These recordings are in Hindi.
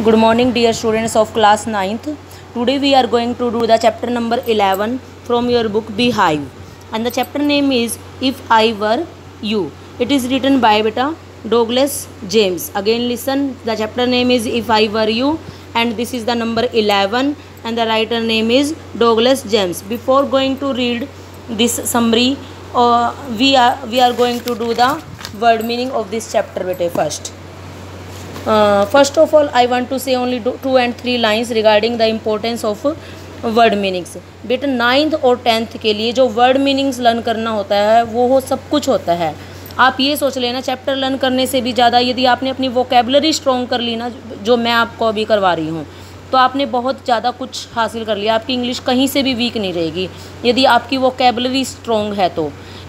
Good morning, dear students of class 9th. Today we are going to do the chapter number 11 from your book Beehive. And the chapter name is If I Were You. It is written by Douglas James. Again listen, the chapter name is If I Were You and this is the number 11 and the writer name is Douglas James. Before going to read this summary, we are going to do the word meaning of this chapter first. First of all, I want to say only 2 and 3 lines regarding the importance of word meanings. बेटा 9th और 10th के लिए जो वर्ड मीनिंग्स लर्न करना होता है वो सब कुछ होता है. आप ये सोच लेना चैप्टर लर्न करने से भी ज़्यादा यदि आपने अपनी वोकेबलरी स्ट्रॉन्ग कर ली ना, जो मैं आपको अभी करवा रही हूँ, तो आपने बहुत ज़्यादा कुछ हासिल कर लिया. आपकी इंग्लिश कहीं से भी वीक नहीं रहेगी यदि आपकी वोकेबलरी स्ट्रॉन्ग है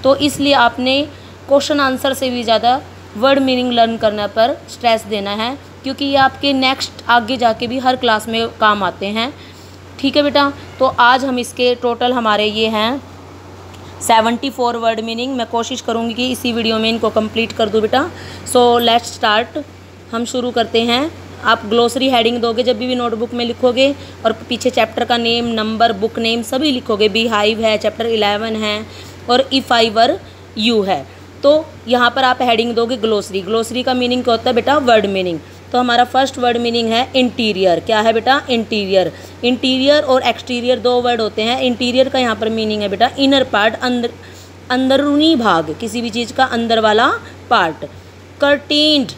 तो इसलिए आपने क्वेश्चन आंसर से भी ज़्यादा वर्ड मीनिंग लर्न करने पर स्ट्रेस देना है, क्योंकि ये आपके नेक्स्ट आगे जाके भी हर क्लास में काम आते हैं. ठीक है बेटा. तो आज हम इसके टोटल हमारे ये हैं 74 वर्ड मीनिंग. मैं कोशिश करूँगी कि इसी वीडियो में इनको कंप्लीट कर दूँ बेटा. So let's start. हम शुरू करते हैं. आप ग्लोसरी हेडिंग दोगे जब भी नोटबुक में लिखोगे और पीछे चैप्टर का नेम, नंबर, बुक नेम सभी लिखोगे. Beehive है, चैप्टर 11 है और If I Were You है. तो यहाँ पर आप हेडिंग दोगे ग्लोसरी. ग्लोसरी का मीनिंग क्या होता है बेटा? Word meaning. तो हमारा फर्स्ट वर्ड मीनिंग है इंटीरियर. क्या है बेटा? इंटीरियर. इंटीरियर और एक्सटीरियर 2 वर्ड होते हैं. इंटीरियर का यहाँ पर मीनिंग है बेटा इनर पार्ट, अंदरूनी भाग, किसी भी चीज़ का अंदर वाला पार्ट. कर्टेन्ड,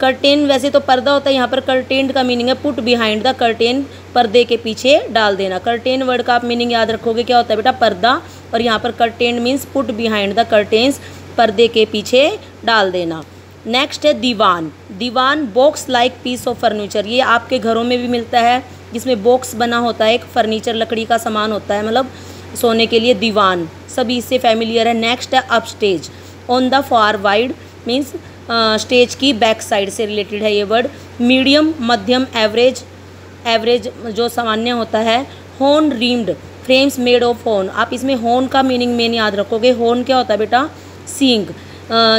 कर्टेन वैसे तो पर्दा होता है, यहाँ पर कर्टेन्ड का मीनिंग है पुट बिहाइंड द कर्टेन, पर्दे के पीछे डाल देना. कर्टेन वर्ड का आप मीनिंग याद रखोगे क्या होता है बेटा? पर्दा. और यहाँ पर curtained means put behind the curtains, पर्दे के पीछे डाल देना. नेक्स्ट है diwan. Diwan box like piece of furniture. ये आपके घरों में भी मिलता है जिसमें बॉक्स बना होता है, एक फर्नीचर लकड़ी का सामान होता है, मतलब सोने के लिए. दीवान सभी इससे फैमिलियर है. नेक्स्ट है up stage. On the far wide means stage की बैक साइड से रिलेटेड है ये वर्ड. मीडियम मध्यम, एवरेज, एवरेज जो सामान्य होता है. Horn rimmed frames made of horn. आप इसमें हॉर्न का मीनिंग मेन याद रखोगे. हॉर्न क्या होता है बेटा? सींग.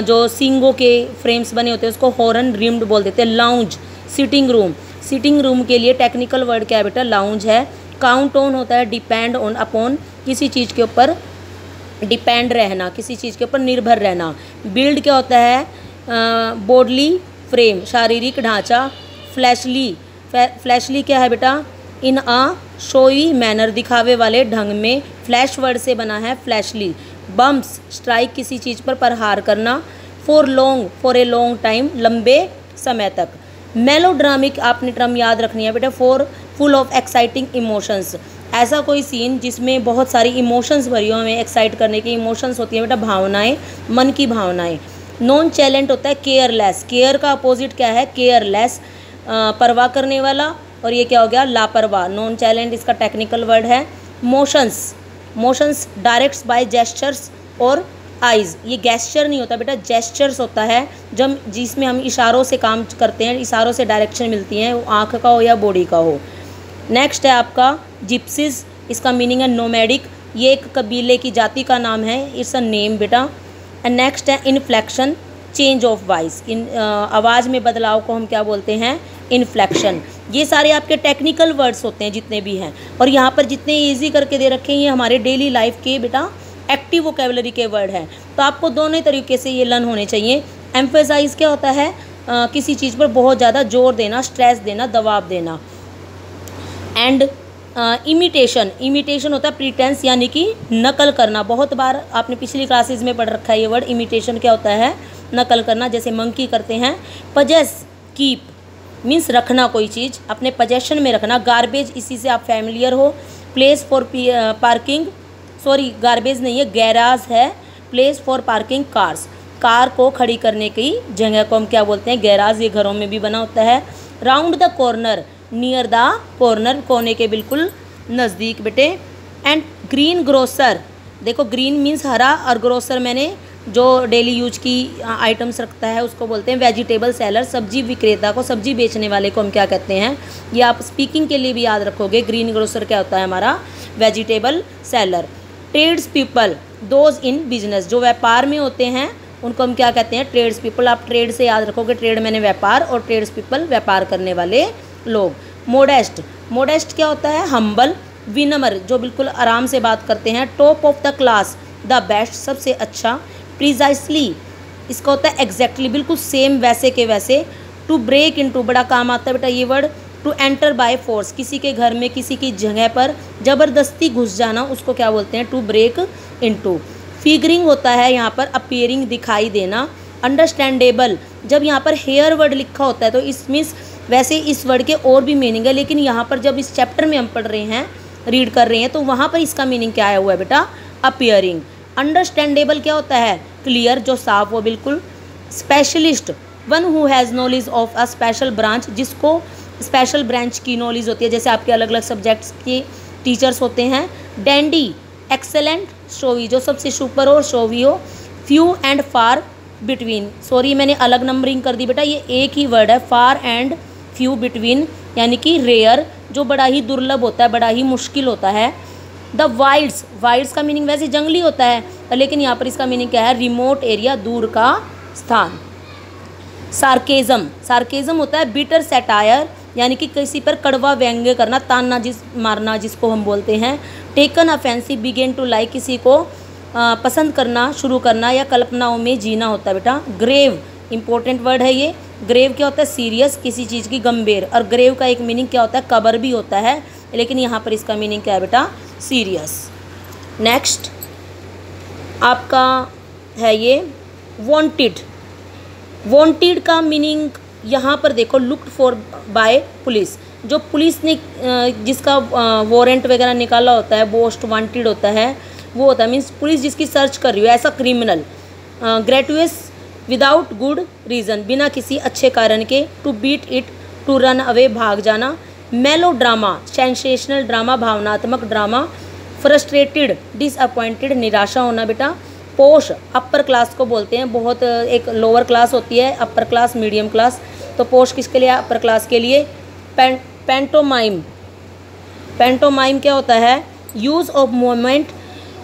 जो सींगों के फ्रेम्स बने होते हैं उसको हॉर्न रिम्ड बोल देते हैं. Lounge sitting room. Sitting room के लिए टेक्निकल वर्ड क्या है बेटा? लाउंज है. काउंट ऑन होता है डिपेंड ऑन अपॉन, किसी चीज़ के ऊपर डिपेंड रहना, किसी चीज़ के ऊपर निर्भर रहना. बिल्ड क्या होता है? बॉडली फ्रेम, शारीरिक ढांचा. फ्लैशली, फ्लैशली क्या है बेटा? इन अ शोई मैनर, दिखावे वाले ढंग में. फ्लैश वर्ड से बना है फ्लैशली. बम्प्स स्ट्राइक, किसी चीज़ पर प्रहार करना. For long, for a long time, लंबे समय तक. मेलोड्रामिक आपने टर्म याद रखनी है बेटा. For full of exciting emotions. ऐसा कोई सीन जिसमें बहुत सारी इमोशंस भरी हो, हमें एक्साइट करने की इमोशंस होती हैं बेटा, भावनाएं, मन की भावनाएं. नॉन चैलेंट होता है केयरलेस. केयर का अपोजिट क्या है? केयरलेस, परवाह करने वाला. और ये क्या हो गया? लापरवाह. नॉन चैलेंट इसका टेक्निकल वर्ड है. Motions, motions directs by gestures और आइज़. ये गेस्चर नहीं होता बेटा, जेस्चर्स होता है जब जिसमें हम इशारों से काम करते हैं, इशारों से डायरेक्शन मिलती हैं, वो आँख का हो या बॉडी का हो. नेक्स्ट है आपका जिप्सीज. इसका मीनिंग है नोमैडिक. ये एक कबीले की जाति का नाम है. इट्स अ नेम बेटा. एंड नेक्स्ट है इन्फ्लेक्शन, चेंज ऑफ वॉइस. आवाज़ में बदलाव को हम क्या बोलते हैं? इन्फ्लेक्शन. ये सारे आपके टेक्निकल वर्ड्स होते हैं जितने भी हैं. और यहाँ पर जितने इजी करके दे रखे हैं ये हमारे डेली लाइफ के बेटा एक्टिव वोकेबलरी के वर्ड हैं. तो आपको दोनों तरीके से ये लर्न होने चाहिए. एम्फेसाइज क्या होता है? किसी चीज़ पर बहुत ज़्यादा जोर देना, स्ट्रेस देना, दबाव देना. एंड इमिटेशन, इमिटेशन होता है प्रीटेंस यानी कि नकल करना. बहुत बार आपने पिछली क्लासेज में पढ़ रखा है ये वर्ड. इमिटेशन क्या होता है? नकल करना, जैसे मंकी करते हैं. पजेस, कीप मीन्स रखना, कोई चीज़ अपने पजेशन में रखना. गार्बेज, इसी से आप फैमिलियर हो. Place for parking, sorry garbage नहीं है, गैराज है. Place for parking cars, car को खड़ी करने की जगह को हम क्या बोलते हैं? गैराज. ये घरों में भी बना होता है. Round the corner, near the corner, कोने के बिल्कुल नज़दीक बेटे. And green grocer. देखो ग्रीन मीन्स हरा और ग्रोसर मैंने जो डेली यूज की आइटम्स रखता है उसको बोलते हैं वेजिटेबल सेलर. सब्जी विक्रेता को, सब्जी बेचने वाले को हम क्या कहते हैं? ये आप स्पीकिंग के लिए भी याद रखोगे. ग्रीन ग्रोसर क्या होता है? हमारा vegetable seller. Trades people, those in business, जो व्यापार में होते हैं उनको हम क्या कहते हैं? Trades people. आप ट्रेड से याद रखोगे, ट्रेड मैंने व्यापार और ट्रेड्स पीपल व्यापार करने वाले लोग। मोडेस्ट, मोडेस्ट क्या होता है? हम्बल। विनम्र, जो बिल्कुल आराम से बात करते हैं। Top of the class, the best, सबसे अच्छा। प्रिसाइसली, इसका होता है एग्जैक्टली, बिल्कुल सेम, वैसे के वैसे। टू ब्रेक इनटू, बड़ा काम आता है बेटा ये word. To enter by force, किसी के घर में किसी की जगह पर ज़बरदस्ती घुस जाना, उसको क्या बोलते हैं? To break into. फिगरिंग होता है यहाँ पर अपीयरिंग, दिखाई देना। अंडरस्टैंडेबल, जब यहाँ पर हेयर वर्ड लिखा होता है तो इस मीन्स, वैसे इस वर्ड के और भी मीनिंग है, लेकिन यहाँ पर जब इस चैप्टर में हम पढ़ रहे हैं, रीड कर रहे हैं, तो वहाँ पर इसका मीनिंग क्या आया हुआ है बेटा? अपीयरिंग। अंडरस्टैंडेबल क्या होता है? क्लियर, जो साफ हो बिल्कुल। Specialist, one who has knowledge of a special branch, जिसको स्पेशल ब्रांच की नॉलेज होती है, जैसे आपके अलग अलग सब्जेक्ट्स के टीचर्स होते हैं। डैंडी, एक्सेलेंट, शोवी, जो सबसे सुपर हो, शोवी हो। Few and far between, sorry मैंने अलग नंबरिंग कर दी बेटा, ये एक ही वर्ड है। फार एंड फ्यू बिटवीन, यानी कि रेयर, जो बड़ा ही दुर्लभ होता है, बड़ा ही मुश्किल होता है। द वाइल्ड्स, वाइल्ड्स का मीनिंग वैसे जंगली होता है, लेकिन यहाँ पर इसका मीनिंग क्या है? रिमोट एरिया, दूर का स्थान। सार्केज़म, सार्केज़म होता है बिटर सैटायर, यानी कि किसी पर कड़वा व्यंग्य करना, ताना मारना, जिसको हम बोलते हैं। Taken offensive, begin to like, किसी को पसंद करना, शुरू करना या कल्पनाओं में जीना होता है बेटा। ग्रेव, इंपॉर्टेंट वर्ड है ये। ग्रेव क्या होता है? सीरियस, किसी चीज़ की गंभीर। और ग्रेव का एक मीनिंग क्या होता है? कबर भी होता है, लेकिन यहाँ पर इसका मीनिंग क्या है बेटा? सीरियस। नेक्स्ट आपका है ये वांटेड। वांटेड का मीनिंग यहाँ पर देखो, लुक्ड फॉर बाय पुलिस, जो पुलिस ने जिसका वारंट वगैरह निकाला होता है, मोस्ट वांटेड होता है, वो होता है, मीन्स पुलिस जिसकी सर्च कर रही हो, ऐसा criminal. Gratuitous, without good reason, बिना किसी अच्छे कारण के। To beat it, to run away, भाग जाना। मेलो ड्रामा, सेंसेशनल ड्रामा, भावनात्मक ड्रामा। फ्रस्ट्रेटेड, डिसअपॉइंटेड, निराशा होना बेटा। पोश, अपर क्लास को बोलते हैं, बहुत एक लोअर क्लास होती है, अपर क्लास, मीडियम क्लास, तो पोश किसके लिए? अपर क्लास के लिए। पेंटोमाइम, पेंटोमाइम क्या होता है? Use of movement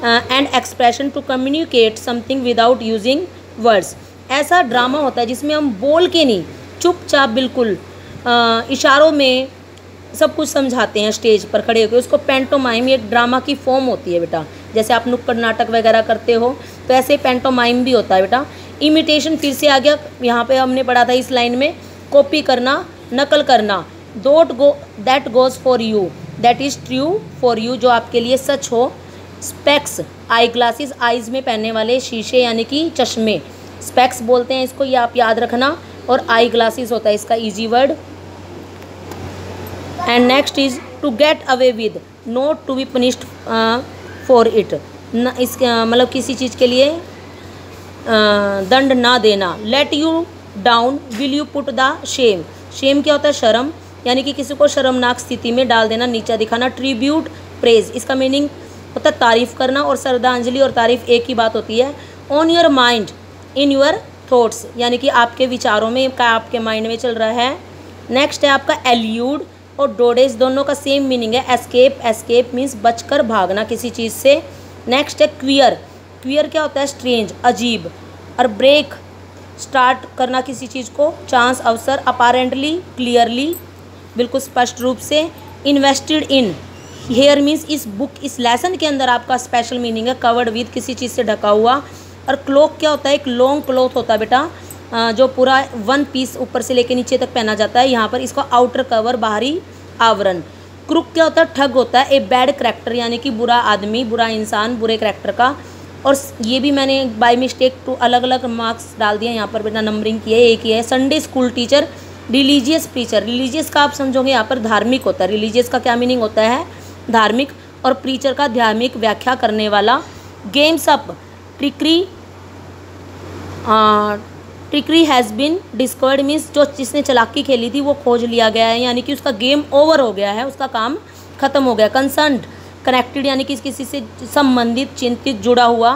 and expression to communicate something without using words, ऐसा ड्रामा होता है जिसमें हम बोल के नहीं, चुपचाप बिल्कुल इशारों में सब कुछ समझाते हैं स्टेज पर खड़े होकर, उसको पेंटोमाइम, एक ड्रामा की फॉर्म होती है बेटा। जैसे आप नुक्कड़ नाटक वगैरह करते हो तो ऐसे पेंटोमाइम भी होता है बेटा। इमिटेशन फिर से आ गया, यहाँ पे हमने पढ़ा था इस लाइन में, कॉपी करना, नकल करना। That goes for you, that is true for you, जो आपके लिए सच हो। स्पेक्स, आई ग्लासेस, आइज़ में पहनने वाले शीशे यानी कि चश्मे, स्पेक्स बोलते हैं इसको, ये आप याद रखना। और आई ग्लासेस होता है इसका easy word. And next is to get away with, not to be punished for it, इस मतलब किसी चीज़ के लिए दंड ना देना। Let you down, will you put the shame, shame क्या होता है? शर्म, यानी कि किसी को शर्मनाक स्थिति में डाल देना, नीचा दिखाना। ट्रिब्यूट, प्रेज, इसका मीनिंग होता है तारीफ़ करना, और श्रद्धांजलि और तारीफ़ एक ही बात होती है। On your mind, in your thoughts, यानी कि आपके विचारों में, क्या आपके माइंड में चल रहा है। नेक्स्ट है आपका एल्यूड और डोडेज, दोनों का सेम मीनिंग है। एस्केप, एस्केप मीन्स बचकर भागना किसी चीज़ से। नेक्स्ट है क्वियर, क्वियर क्या होता है? स्ट्रेंज, अजीब। और ब्रेक, स्टार्ट करना किसी चीज़ को, चांस, अवसर। अपारेंटली, क्लियरली, बिल्कुल स्पष्ट रूप से। इन्वेस्टेड इन, हेयर मीन्स इस बुक, इस लेसन के अंदर आपका स्पेशल मीनिंग है कवर्ड विद, किसी चीज़ से ढका हुआ। और क्लोक क्या होता है? एक लॉन्ग क्लॉथ होता है बेटा, जो पूरा वन पीस ऊपर से लेके नीचे तक पहना जाता है, यहाँ पर इसको आउटर कवर, बाहरी आवरण। क्रुक क्या होता है? ठग होता है। ए बैड करैक्टर, यानी कि बुरा आदमी, बुरा इंसान, बुरे करैक्टर का। और ये भी मैंने बाय मिस्टेक टू अलग अलग मार्क्स डाल दिए यहाँ पर बेटा, नंबरिंग की है, एक ही है। Sunday school teacher. Religious preacher, religious का आप समझोगे यहाँ पर धार्मिक होता है। रिलीजियस का क्या मीनिंग होता है? धार्मिक। और प्रीचर का धार्मिक व्याख्या करने वाला। Games up, trickery, trickery has been discovered means जो जिसने चालाकी खेली थी वो खोज लिया गया है, यानी कि उसका गेम ओवर हो गया है, उसका काम खत्म हो गया। कंसर्न्ड, कनेक्टेड, यानी कि किसी से संबंधित, चिंतित, जुड़ा हुआ।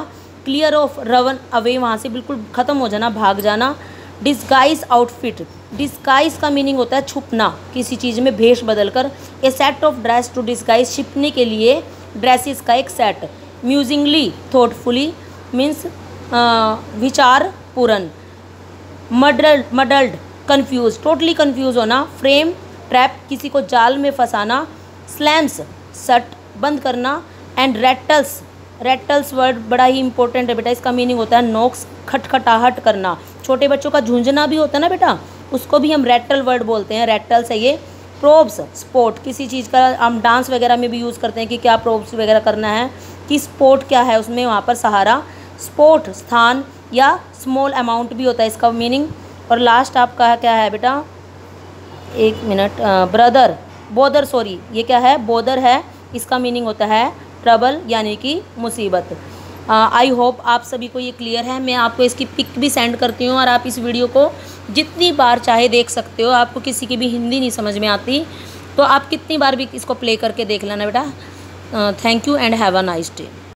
क्लियर ऑफ, रन अवे, वहाँ से बिल्कुल ख़त्म हो जाना, भाग जाना। डिस्गाइज आउटफिट, डिस्गाइज का मीनिंग होता है छुपना, किसी चीज़ में भेष बदलकर। A set of dress to disguise, छिपने के लिए ड्रेसेस का एक सेट। म्यूजिंगली, थॉटफुली मीन्स विचार पूर्ण। मडल्ड, कन्फ्यूज, टोटली कन्फ्यूज होना। फ्रेम, ट्रैप किसी को जाल में फंसाना, स्लैम्स सट बंद करना, एंड रैटल्स, रैटल्स वर्ड बड़ा ही इंपॉर्टेंट है बेटा, इसका मीनिंग होता है नोक्स, खटखटाहट करना। छोटे बच्चों का झुंझुना भी होता है ना बेटा, उसको भी हम रैटल वर्ड बोलते हैं, रैटल्स है ये। प्रोब्स स्पोर्ट, किसी चीज़ का हम डांस वगैरह में भी यूज़ करते हैं कि क्या प्रोब्स वगैरह करना है, कि स्पोर्ट क्या है उसमें, वहाँ पर सहारा। स्पोर्ट स्थान या स्मॉल अमाउंट भी होता है इसका मीनिंग। और लास्ट आपका क्या है बेटा, एक मिनट, ब्रदर, बोदर, सॉरी ये क्या है, बोदर है, इसका मीनिंग होता है ट्रबल यानी कि मुसीबत। आई होप आप सभी को ये क्लियर है। मैं आपको इसकी पिक भी सेंड करती हूँ और आप इस वीडियो को जितनी बार चाहे देख सकते हो। आपको किसी की भी हिंदी नहीं समझ में आती तो आप कितनी बार भी इसको प्ले करके देख लेना बेटा। Thank you and have a nice day.